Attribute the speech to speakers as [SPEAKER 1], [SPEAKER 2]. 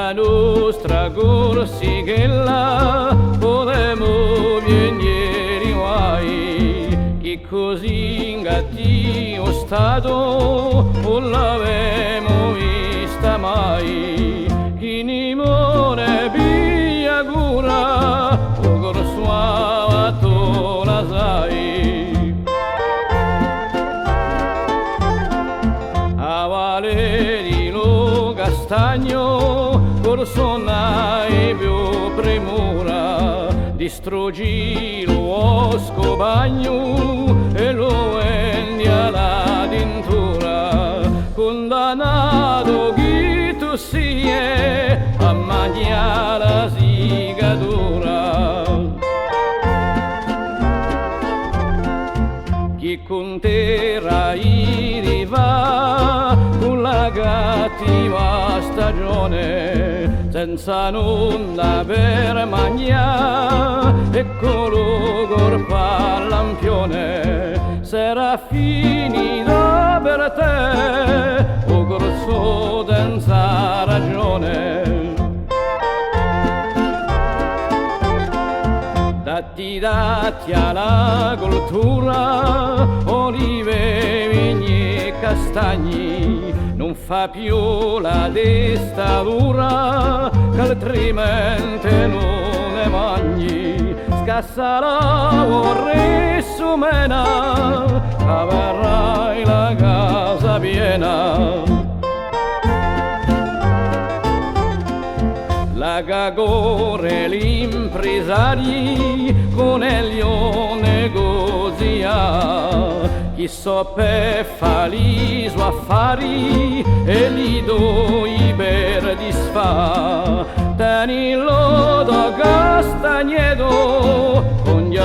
[SPEAKER 1] la nostra corsighella podemo venire guai, che così in cattivo stato non l'avemo vista mai, chi ne muore via cura o corsuava tu la sai. A Valeri lo castagno corsonai più premura, distruggi lo scobagno e lo vendi alla tintura, condannato chi tu sia a mangiare la sigatura. Chi con te arriva con la cattiva stagione, senza nulla per mangiare, eccolo corpa al lampione, sarà finita per te o corso senza ragione. Datti alla cultura, olive, vigne e castagni, non fa più la testa dura, che altrimenti non ne mangi. Scassa la vorrei sumena, avrai la casa piena. La Gagore l'impresari con elio negozia, chi so per fare suoi affari e li doi per disfa. Tenilo da castagneto con gli